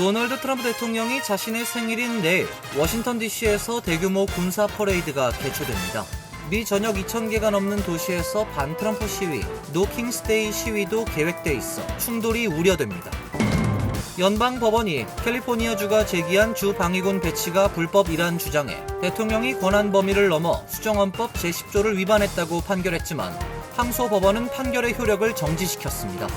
도널드 트럼프 대통령이 자신의 생일인 내일 워싱턴 DC에서 대규모 군사 퍼레이드가 개최됩니다. 미 전역 2,000개가 넘는 도시에서 반트럼프 시위, 노 킹스데이 시위도 계획돼 있어 충돌이 우려됩니다. 연방법원이 캘리포니아주가 제기한 주 방위군 배치가 불법이란 주장에 대통령이 권한 범위를 넘어 수정헌법 제10조를 위반했다고 판결했지만 항소법원은 판결의 효력을 정지시켰습니다.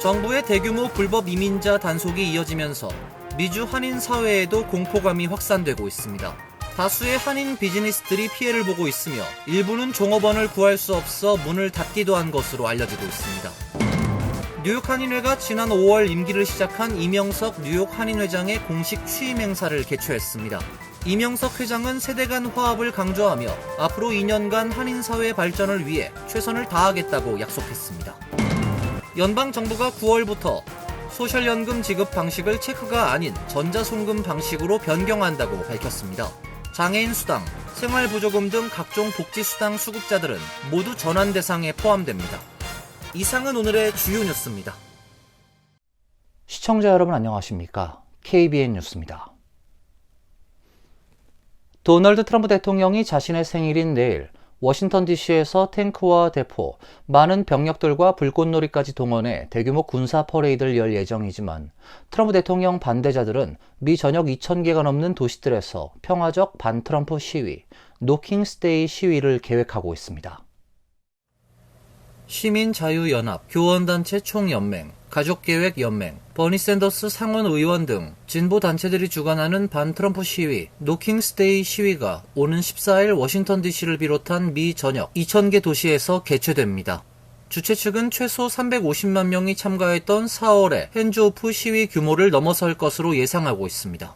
정부의 대규모 불법 이민자 단속이 이어지면서 미주 한인 사회에도 공포감이 확산되고 있습니다. 다수의 한인 비즈니스들이 피해를 보고 있으며 일부는 종업원을 구할 수 없어 문을 닫기도 한 것으로 알려지고 있습니다. 뉴욕 한인회가 지난 5월 임기를 시작한 이명석 뉴욕 한인회장의 공식 취임 행사를 개최했습니다. 이명석 회장은 세대 간 화합을 강조하며 앞으로 2년간 한인 사회 발전을 위해 최선을 다하겠다고 약속했습니다. 연방정부가 9월부터 소셜연금 지급 방식을 체크가 아닌 전자송금 방식으로 변경한다고 밝혔습니다. 장애인 수당, 생활보조금 등 각종 복지수당 수급자들은 모두 전환 대상에 포함됩니다. 이상은 오늘의 주요 뉴스입니다. 시청자 여러분 안녕하십니까? KBN 뉴스입니다. 도널드 트럼프 대통령이 자신의 생일인 내일 워싱턴 DC에서 탱크와 대포, 많은 병력들과 불꽃놀이까지 동원해 대규모 군사 퍼레이드를 열 예정이지만 트럼프 대통령 반대자들은 미 전역 2,000개가 넘는 도시들에서 평화적 반트럼프 시위, 노 킹스데이 시위를 계획하고 있습니다. 시민자유연합, 교원단체 총연맹, 가족계획연맹, 버니 샌더스 상원 의원 등 진보 단체들이 주관하는 반트럼프 시위, 노 킹스데이 시위가 오는 14일 워싱턴 DC를 비롯한 미 전역 2,000개 도시에서 개최됩니다. 주최 측은 최소 350만 명이 참가했던 4월의 핸즈오프 시위 규모를 넘어설 것으로 예상하고 있습니다.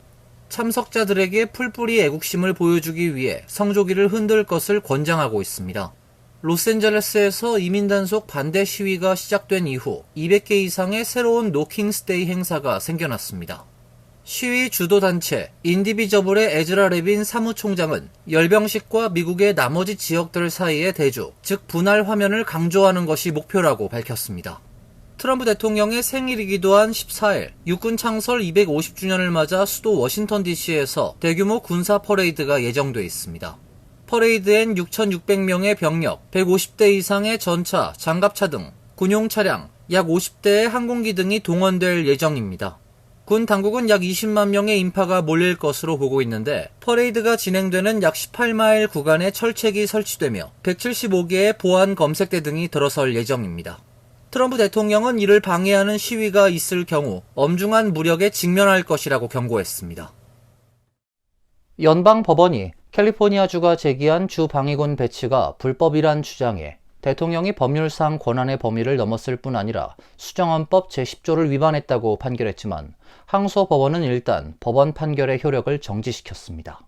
참석자들에게 풀뿌리 애국심을 보여주기 위해 성조기를 흔들 것을 권장하고 있습니다. 로스앤젤레스에서 이민단속 반대 시위가 시작된 이후 200개 이상의 새로운 노 킹스데이 행사가 생겨났습니다. 시위 주도단체 인디비저블의 에즈라 레빈 사무총장은 열병식과 미국의 나머지 지역들 사이의 대조, 즉 분할 화면을 강조하는 것이 목표라고 밝혔습니다. 트럼프 대통령의 생일이기도 한 14일 육군 창설 250주년을 맞아 수도 워싱턴 DC에서 대규모 군사 퍼레이드가 예정돼 있습니다. 퍼레이드엔 6,600명의 병력, 150대 이상의 전차, 장갑차 등 군용 차량, 약 50대의 항공기 등이 동원될 예정입니다. 군 당국은 약 20만 명의 인파가 몰릴 것으로 보고 있는데 퍼레이드가 진행되는 약 18마일 구간에 철책이 설치되며 175개의 보안 검색대 등이 들어설 예정입니다. 트럼프 대통령은 이를 방해하는 시위가 있을 경우 엄중한 무력에 직면할 것이라고 경고했습니다. 연방법원이 캘리포니아주가 제기한 주 방위군 배치가 불법이란 주장에 대통령이 법률상 권한의 범위를 넘었을 뿐 아니라 수정헌법 제10조를 위반했다고 판결했지만 항소법원은 일단 법원 판결의 효력을 정지시켰습니다.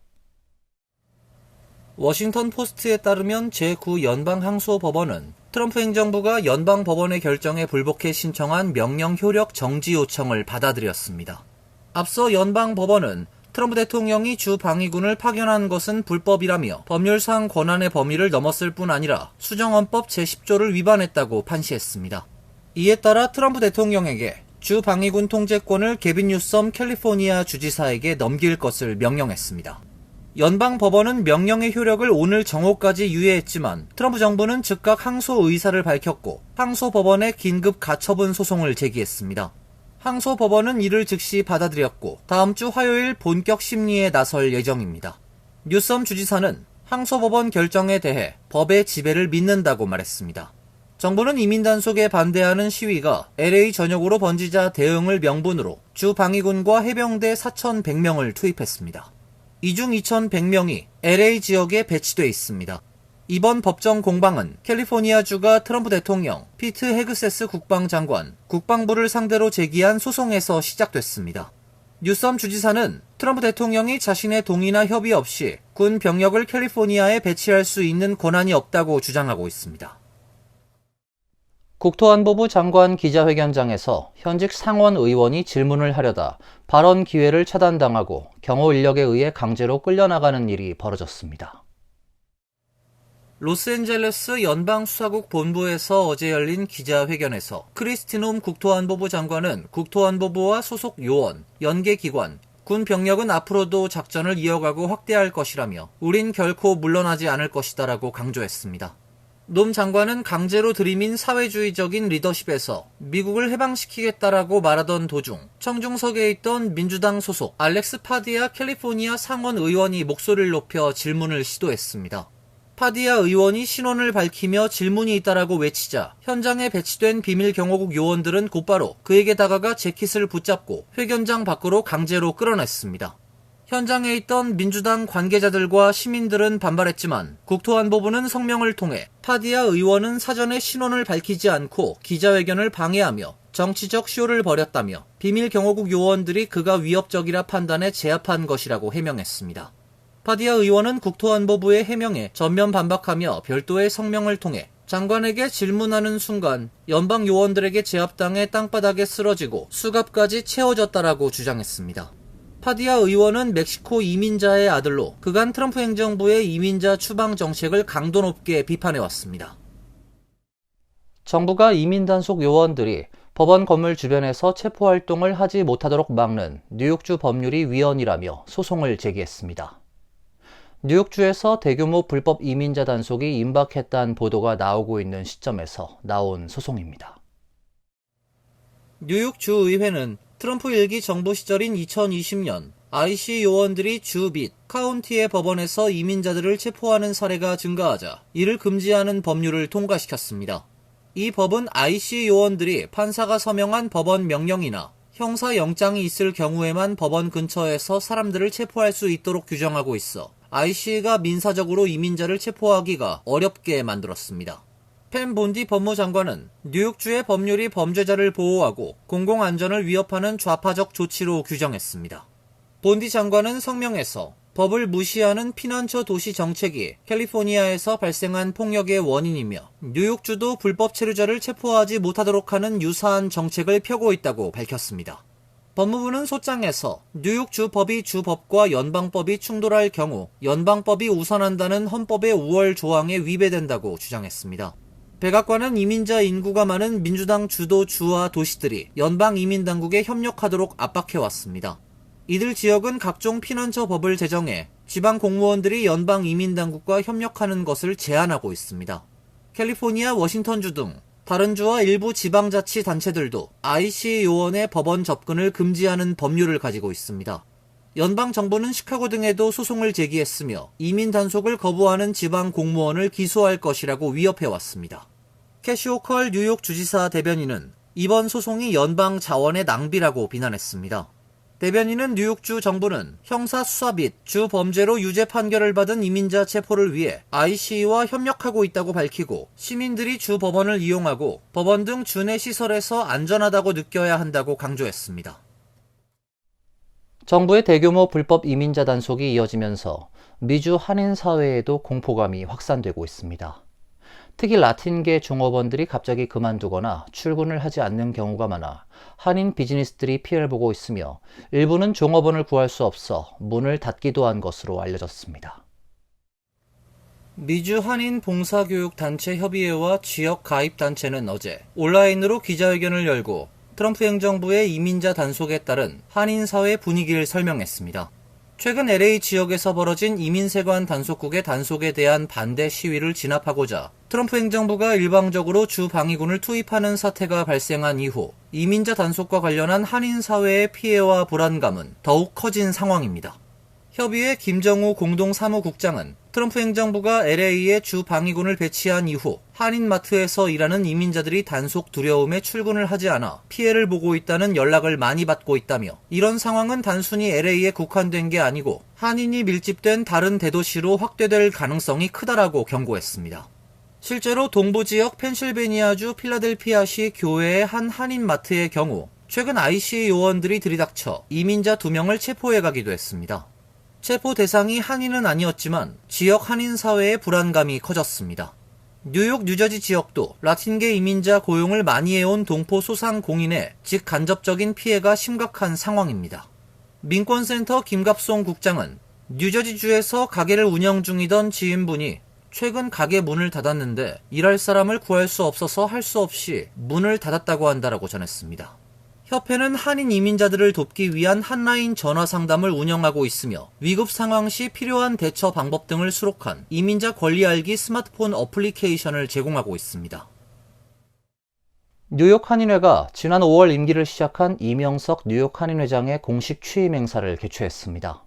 워싱턴 포스트에 따르면 제9연방항소법원은 트럼프 행정부가 연방법원의 결정에 불복해 신청한 명령 효력 정지 요청을 받아들였습니다. 앞서 연방법원은 트럼프 대통령이 주 방위군을 파견한 것은 불법이라며 법률상 권한의 범위를 넘었을 뿐 아니라 수정헌법 제10조를 위반했다고 판시했습니다. 이에 따라 트럼프 대통령에게 주 방위군 통제권을 게빈 뉴섬 캘리포니아 주지사에게 넘길 것을 명령했습니다. 연방법원은 명령의 효력을 오늘 정오까지 유예했지만 트럼프 정부는 즉각 항소 의사를 밝혔고 항소법원에 긴급 가처분 소송을 제기했습니다. 항소법원은 이를 즉시 받아들였고 다음 주 화요일 본격 심리에 나설 예정입니다. 뉴섬 주지사는 항소법원 결정에 대해 법의 지배를 믿는다고 말했습니다. 정부는 이민단속에 반대하는 시위가 LA 전역으로 번지자 대응을 명분으로 주 방위군과 해병대 4,100명을 투입했습니다. 이 중 2,100명이 LA 지역에 배치돼 있습니다. 이번 법정 공방은 캘리포니아주가 트럼프 대통령, 피트 헤그세스 국방장관, 국방부를 상대로 제기한 소송에서 시작됐습니다. 뉴섬 주지사는 트럼프 대통령이 자신의 동의나 협의 없이 군 병력을 캘리포니아에 배치할 수 있는 권한이 없다고 주장하고 있습니다. 국토안보부 장관 기자회견장에서 현직 상원 의원이 질문을 하려다 발언 기회를 차단당하고 경호 인력에 의해 강제로 끌려나가는 일이 벌어졌습니다. 로스앤젤레스 연방수사국 본부에서 어제 열린 기자회견에서 크리스티놈 국토안보부 장관은 국토안보부와 소속 요원, 연계기관, 군 병력은 앞으로도 작전을 이어가고 확대할 것이라며 우린 결코 물러나지 않을 것이다라고 강조했습니다. 놈 장관은 강제로 들이민 사회주의적인 리더십에서 미국을 해방시키겠다라고 말하던 도중 청중석에 있던 민주당 소속 알렉스 파디아 캘리포니아 상원 의원이 목소리를 높여 질문을 시도했습니다. 파디아 의원이 신원을 밝히며 질문이 있다라고 외치자 현장에 배치된 비밀경호국 요원들은 곧바로 그에게 다가가 재킷을 붙잡고 회견장 밖으로 강제로 끌어냈습니다. 현장에 있던 민주당 관계자들과 시민들은 반발했지만 국토안보부는 성명을 통해 파디아 의원은 사전에 신원을 밝히지 않고 기자회견을 방해하며 정치적 쇼를 벌였다며 비밀경호국 요원들이 그가 위협적이라 판단해 제압한 것이라고 해명했습니다. 파디아 의원은 국토안보부의 해명에 전면 반박하며 별도의 성명을 통해 장관에게 질문하는 순간 연방 요원들에게 제압당해 땅바닥에 쓰러지고 수갑까지 채워졌다라고 주장했습니다. 파디아 의원은 멕시코 이민자의 아들로 그간 트럼프 행정부의 이민자 추방 정책을 강도 높게 비판해왔습니다. 정부가 이민 단속 요원들이 법원 건물 주변에서 체포 활동을 하지 못하도록 막는 뉴욕주 법률이 위헌이라며 소송을 제기했습니다. 뉴욕주에서 대규모 불법 이민자 단속이 임박했다는 보도가 나오고 있는 시점에서 나온 소송입니다. 뉴욕주 의회는 트럼프 1기 정부 시절인 2020년 IC 요원들이 주 및 카운티의 법원에서 이민자들을 체포하는 사례가 증가하자 이를 금지하는 법률을 통과시켰습니다. 이 법은 IC 요원들이 판사가 서명한 법원 명령이나 형사 영장이 있을 경우에만 법원 근처에서 사람들을 체포할 수 있도록 규정하고 있어 IC가 민사적으로 이민자를 체포하기가 어렵게 만들었습니다. 펜 본디 법무장관은 뉴욕주의 법률이 범죄자를 보호하고 공공안전을 위협하는 좌파적 조치로 규정했습니다. 본디 장관은 성명에서 법을 무시하는 피난처 도시 정책이 캘리포니아에서 발생한 폭력의 원인이며 뉴욕주도 불법 체류자를 체포하지 못하도록 하는 유사한 정책을 펴고 있다고 밝혔습니다. 법무부는 소장에서 뉴욕주 법이 주법과 연방법이 충돌할 경우 연방법이 우선한다는 헌법의 5월 조항에 위배된다고 주장했습니다. 백악관은 이민자 인구가 많은 민주당 주도 주와 도시들이 연방 이민 당국에 협력하도록 압박해왔습니다. 이들 지역은 각종 피난처 법을 제정해 지방 공무원들이 연방 이민 당국과 협력하는 것을 제한하고 있습니다. 캘리포니아, 워싱턴주 등 다른 주와 일부 지방자치단체들도 IC 요원의 법원 접근을 금지하는 법률을 가지고 있습니다. 연방정부는 시카고 등에도 소송을 제기했으며 이민 단속을 거부하는 지방 공무원을 기소할 것이라고 위협해왔습니다. 캐시 호컬 뉴욕 주지사 대변인은 이번 소송이 연방 자원의 낭비라고 비난했습니다. 대변인은 뉴욕주 정부는 형사 수사 및 주 범죄로 유죄 판결을 받은 이민자 체포를 위해 IC와 협력하고 있다고 밝히고 시민들이 주 법원을 이용하고 법원 등 주내 시설에서 안전하다고 느껴야 한다고 강조했습니다. 정부의 대규모 불법 이민자 단속이 이어지면서 미주 한인 사회에도 공포감이 확산되고 있습니다. 특히 라틴계 종업원들이 갑자기 그만두거나 출근을 하지 않는 경우가 많아 한인 비즈니스들이 피해를 보고 있으며 일부는 종업원을 구할 수 없어 문을 닫기도 한 것으로 알려졌습니다. 미주 한인 봉사교육단체 협의회와 지역 가입단체는 어제 온라인으로 기자회견을 열고 트럼프 행정부의 이민자 단속에 따른 한인 사회 분위기를 설명했습니다. 최근 LA 지역에서 벌어진 이민세관 단속국의 단속에 대한 반대 시위를 진압하고자 트럼프 행정부가 일방적으로 주 방위군을 투입하는 사태가 발생한 이후 이민자 단속과 관련한 한인 사회의 피해와 불안감은 더욱 커진 상황입니다. 협의회 김정우 공동사무국장은 트럼프 행정부가 LA에 주 방위군을 배치한 이후 한인마트에서 일하는 이민자들이 단속 두려움에 출근을 하지 않아 피해를 보고 있다는 연락을 많이 받고 있다며 이런 상황은 단순히 LA에 국한된 게 아니고 한인이 밀집된 다른 대도시로 확대될 가능성이 크다라고 경고했습니다. 실제로 동부지역 펜실베니아주 필라델피아시 교회의 한 한인마트의 경우 최근 IC 요원들이 들이닥쳐 이민자 2명을 체포해 가기도 했습니다. 체포 대상이 한인은 아니었지만 지역 한인 사회의 불안감이 커졌습니다. 뉴욕, 뉴저지 지역도 라틴계 이민자 고용을 많이 해온 동포 소상공인의 직간접적인 피해가 심각한 상황입니다. 민권센터 김갑송 국장은 뉴저지주에서 가게를 운영 중이던 지인분이 최근 가게 문을 닫았는데 일할 사람을 구할 수 없어서 할 수 없이 문을 닫았다고 한다라고 전했습니다. 협회는 한인 이민자들을 돕기 위한 한라인 전화 상담을 운영하고 있으며 위급 상황 시 필요한 대처 방법 등을 수록한 이민자 권리 알기 스마트폰 어플리케이션을 제공하고 있습니다. 뉴욕 한인회가 지난 5월 임기를 시작한 이명석 뉴욕 한인회장의 공식 취임 행사를 개최했습니다.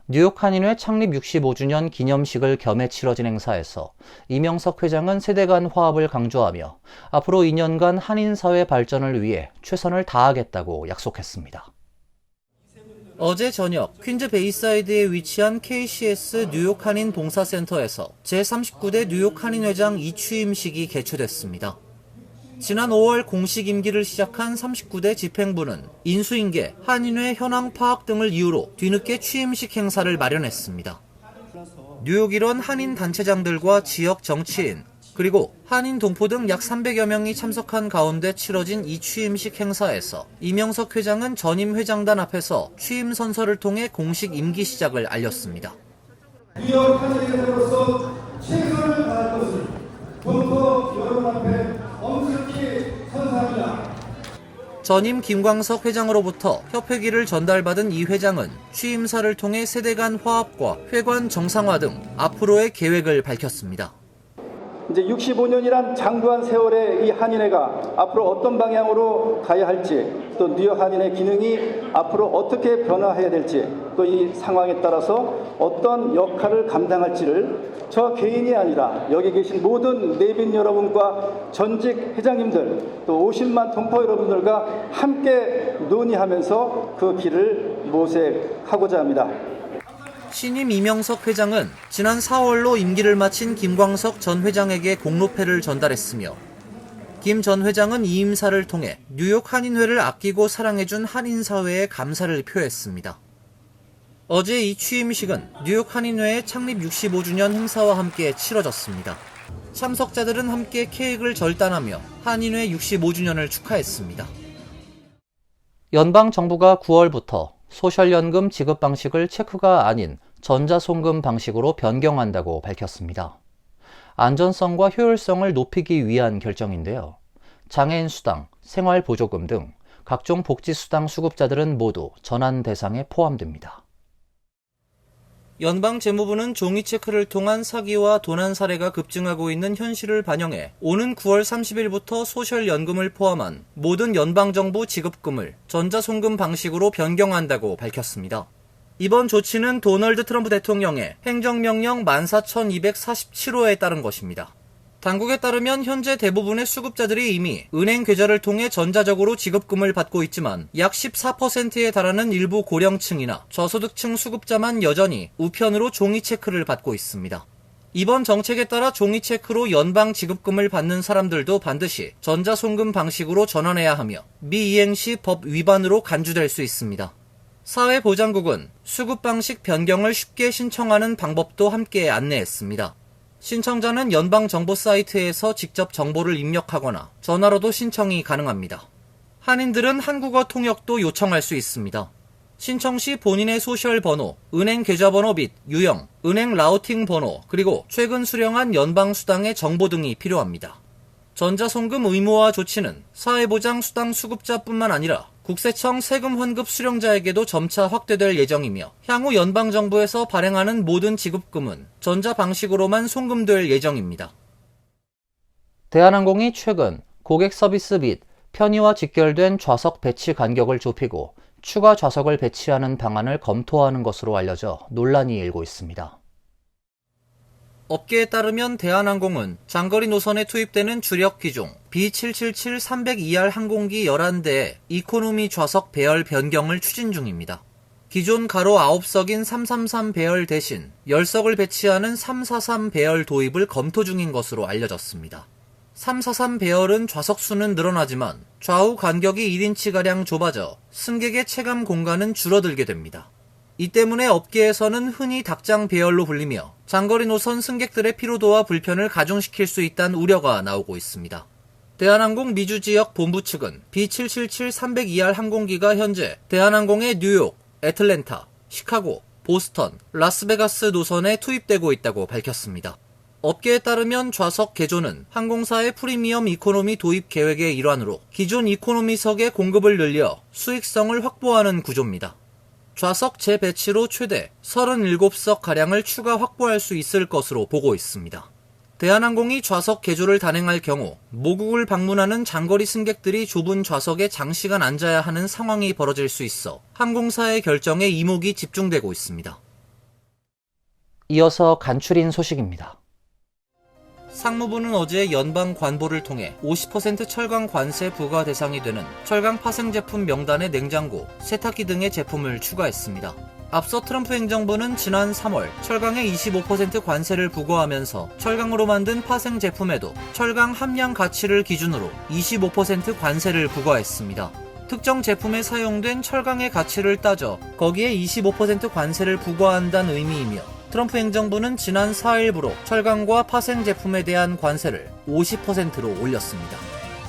뉴욕 한인회 창립 65주년 기념식을 겸해 치러진 행사에서 이명석 회장은 세대 간 화합을 강조하며 앞으로 2년간 한인 사회 발전을 위해 최선을 다하겠다고 약속했습니다. 어제 저녁 퀸즈 베이사이드에 위치한 KCS 뉴욕 한인 봉사센터에서 제39대 뉴욕 한인회장 이취임식이 개최됐습니다. 지난 5월 공식 임기를 시작한 39대 집행부는 인수인계, 한인회 현황 파악 등을 이유로 뒤늦게 취임식 행사를 마련했습니다. 뉴욕 일원 한인 단체장들과 지역 정치인, 그리고 한인 동포 등 약 300여 명이 참석한 가운데 치러진 이 취임식 행사에서 이명석 회장은 전임 회장단 앞에서 취임 선서를 통해 공식 임기 시작을 알렸습니다. 뉴욕 한인회장으로서 최선을 다할 것을 동포 여러분 앞에 엄숙히 선사합니다. 전임 김광석 회장으로부터 협회기를 전달받은 이 회장은 취임사를 통해 세대 간 화합과 회관 정상화 등 앞으로의 계획을 밝혔습니다. 이제 65년이란 장구한 세월의 이 한인회가 앞으로 어떤 방향으로 가야 할지, 또 뉴욕 한인회 기능이 앞으로 어떻게 변화해야 될지, 또 이 상황에 따라서 어떤 역할을 감당할지를 저 개인이 아니라 여기 계신 모든 내빈 여러분과 전직 회장님들, 또 50만 동포 여러분들과 함께 논의하면서 그 길을 모색하고자 합니다. 신임 이명석 회장은 지난 4월로 임기를 마친 김광석 전 회장에게 공로패를 전달했으며 김 전 회장은 이 임사를 통해 뉴욕 한인회를 아끼고 사랑해준 한인사회에 감사를 표했습니다. 어제 이 취임식은 뉴욕 한인회의 창립 65주년 행사와 함께 치러졌습니다. 참석자들은 함께 케이크를 절단하며 한인회 65주년을 축하했습니다. 연방정부가 9월부터 소셜연금 지급 방식을 체크가 아닌 전자송금 방식으로 변경한다고 밝혔습니다. 안전성과 효율성을 높이기 위한 결정인데요. 장애인 수당, 생활보조금 등 각종 복지수당 수급자들은 모두 전환 대상에 포함됩니다. 연방재무부는 종이체크를 통한 사기와 도난 사례가 급증하고 있는 현실을 반영해 오는 9월 30일부터 소셜연금을 포함한 모든 연방정부 지급금을 전자송금 방식으로 변경한다고 밝혔습니다. 이번 조치는 도널드 트럼프 대통령의 행정명령 14,247호에 따른 것입니다. 당국에 따르면 현재 대부분의 수급자들이 이미 은행 계좌를 통해 전자적으로 지급금을 받고 있지만 약 14%에 달하는 일부 고령층이나 저소득층 수급자만 여전히 우편으로 종이체크를 받고 있습니다. 이번 정책에 따라 종이체크로 연방 지급금을 받는 사람들도 반드시 전자송금 방식으로 전환해야 하며 미이행 시 법 위반으로 간주될 수 있습니다. 사회보장국은 수급 방식 변경을 쉽게 신청하는 방법도 함께 안내했습니다. 신청자는 연방정보 사이트에서 직접 정보를 입력하거나 전화로도 신청이 가능합니다. 한인들은 한국어 통역도 요청할 수 있습니다. 신청 시 본인의 소셜 번호, 은행 계좌번호 및 유형, 은행 라우팅 번호, 그리고 최근 수령한 연방수당의 정보 등이 필요합니다. 전자송금 의무화 조치는 사회보장 수당 수급자뿐만 아니라 국세청 세금 환급 수령자에게도 점차 확대될 예정이며 향후 연방정부에서 발행하는 모든 지급금은 전자 방식으로만 송금될 예정입니다. 대한항공이 최근 고객 서비스 및 편의와 직결된 좌석 배치 간격을 좁히고 추가 좌석을 배치하는 방안을 검토하는 것으로 알려져 논란이 일고 있습니다. 업계에 따르면 대한항공은 장거리 노선에 투입되는 주력 기종 B777-302R 항공기 11대의 이코노미 좌석 배열 변경을 추진 중입니다. 기존 가로 9석인 333 배열 대신 10석을 배치하는 343 배열 도입을 검토 중인 것으로 알려졌습니다. 343 배열은 좌석 수는 늘어나지만 좌우 간격이 1인치가량 좁아져 승객의 체감 공간은 줄어들게 됩니다. 이 때문에 업계에서는 흔히 닭장 배열로 불리며 장거리 노선 승객들의 피로도와 불편을 가중시킬 수 있다는 우려가 나오고 있습니다. 대한항공 미주 지역 본부 측은 B777-302R 항공기가 현재 대한항공의 뉴욕, 애틀랜타, 시카고, 보스턴, 라스베가스 노선에 투입되고 있다고 밝혔습니다. 업계에 따르면 좌석 개조는 항공사의 프리미엄 이코노미 도입 계획의 일환으로 기존 이코노미석의 공급을 늘려 수익성을 확보하는 구조입니다. 좌석 재배치로 최대 37석가량을 추가 확보할 수 있을 것으로 보고 있습니다. 대한항공이 좌석 개조를 단행할 경우 모국을 방문하는 장거리 승객들이 좁은 좌석에 장시간 앉아야 하는 상황이 벌어질 수 있어 항공사의 결정에 이목이 집중되고 있습니다. 이어서 간추린 소식입니다. 상무부는 어제 연방 관보를 통해 50% 철강 관세 부과 대상이 되는 철강 파생 제품 명단에 냉장고, 세탁기 등의 제품을 추가했습니다. 앞서 트럼프 행정부는 지난 3월 철강에 25% 관세를 부과하면서 철강으로 만든 파생 제품에도 철강 함량 가치를 기준으로 25% 관세를 부과했습니다. 특정 제품에 사용된 철강의 가치를 따져 거기에 25% 관세를 부과한다는 의미이며 트럼프 행정부는 지난 4일부로 철강과 파생 제품에 대한 관세를 50%로 올렸습니다.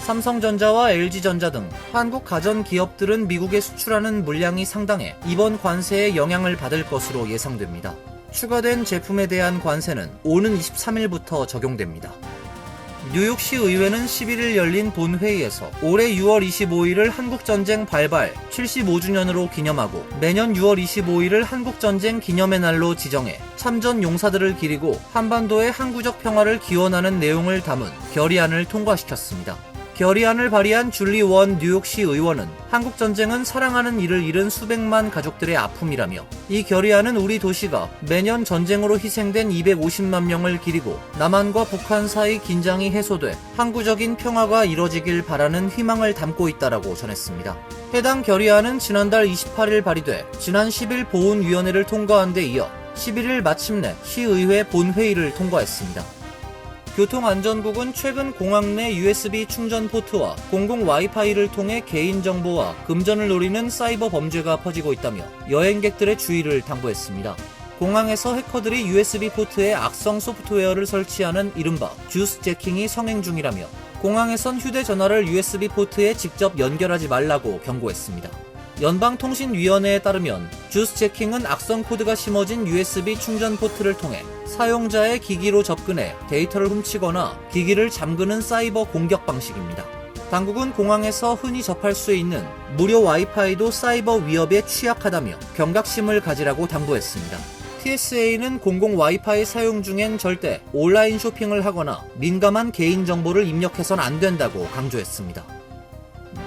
삼성전자와 LG전자 등 한국 가전 기업들은 미국에 수출하는 물량이 상당해 이번 관세의 영향을 받을 것으로 예상됩니다. 추가된 제품에 대한 관세는 오는 23일부터 적용됩니다. 뉴욕시 의회는 11일 열린 본회의에서 올해 6월 25일을 한국전쟁 발발 75주년으로 기념하고 매년 6월 25일을 한국전쟁 기념의 날로 지정해 참전 용사들을 기리고 한반도의 항구적 평화를 기원하는 내용을 담은 결의안을 통과시켰습니다. 결의안을 발의한 줄리 원 뉴욕시 의원은 한국전쟁은 사랑하는 이를 잃은 수백만 가족들의 아픔이라며 이 결의안은 우리 도시가 매년 전쟁으로 희생된 250만 명을 기리고 남한과 북한 사이 긴장이 해소돼 항구적인 평화가 이뤄지길 바라는 희망을 담고 있다라고 전했습니다. 해당 결의안은 지난달 28일 발의돼 지난 10일 보훈위원회를 통과한 데 이어 11일 마침내 시의회 본회의를 통과했습니다. 교통안전국은 최근 공항 내 USB 충전 포트와 공공 와이파이를 통해 개인정보와 금전을 노리는 사이버 범죄가 퍼지고 있다며 여행객들의 주의를 당부했습니다. 공항에서 해커들이 USB 포트에 악성 소프트웨어를 설치하는 이른바 주스 재킹이 성행 중이라며 공항에선 휴대전화를 USB 포트에 직접 연결하지 말라고 경고했습니다. 연방통신위원회에 따르면 주스 재킹은 악성 코드가 심어진 USB 충전 포트를 통해 사용자의 기기로 접근해 데이터를 훔치거나 기기를 잠그는 사이버 공격 방식입니다. 당국은 공항에서 흔히 접할 수 있는 무료 와이파이도 사이버 위협에 취약하다며 경각심을 가지라고 당부했습니다. TSA는 공공 와이파이 사용 중엔 절대 온라인 쇼핑을 하거나 민감한 개인정보를 입력해선 안 된다고 강조했습니다.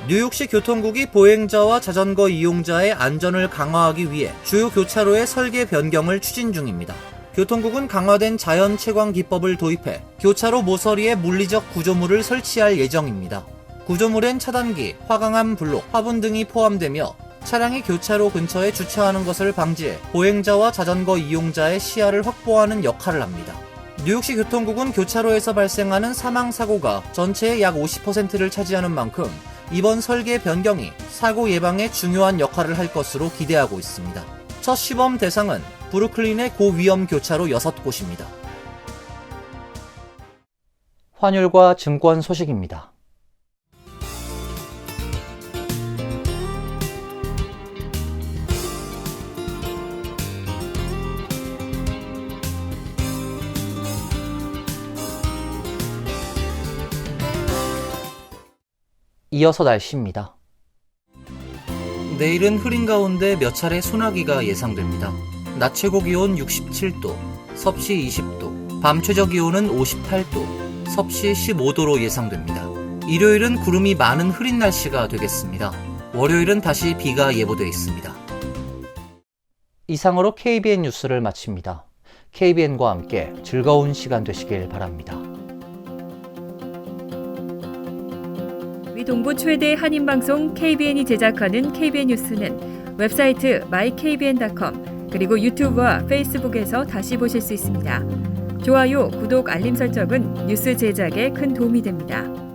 뉴욕시 교통국이 보행자와 자전거 이용자의 안전을 강화하기 위해 주요 교차로의 설계 변경을 추진 중입니다. 교통국은 강화된 자연 채광 기법을 도입해 교차로 모서리에 물리적 구조물을 설치할 예정입니다. 구조물엔 차단기, 화강암 블록, 화분 등이 포함되며 차량이 교차로 근처에 주차하는 것을 방지해 보행자와 자전거 이용자의 시야를 확보하는 역할을 합니다. 뉴욕시 교통국은 교차로에서 발생하는 사망사고가 전체의 약 50%를 차지하는 만큼 이번 설계 변경이 사고 예방에 중요한 역할을 할 것으로 기대하고 있습니다. 첫 시범 대상은 브루클린의 고위험 교차로 6곳입니다. 환율과 증권 소식입니다. 이어서 날씨입니다. 내일은 흐린 가운데 몇 차례 소나기가 예상됩니다. 낮 최고 기온 67도, 섭씨 20도, 밤 최저 기온은 58도, 섭씨 15도로 예상됩니다. 일요일은 구름이 많은 흐린 날씨가 되겠습니다. 월요일은 다시 비가 예보되어 있습니다. 이상으로 KBN 뉴스를 마칩니다. KBN과 함께 즐거운 시간 되시길 바랍니다. 동부 최대 한인방송 KBN이 제작하는 KBN 뉴스는 웹사이트 mykbn.com 그리고 유튜브와 페이스북에서 다시 보실 수 있습니다. 좋아요, 구독, 알림 설정은 뉴스 제작에 큰 도움이 됩니다.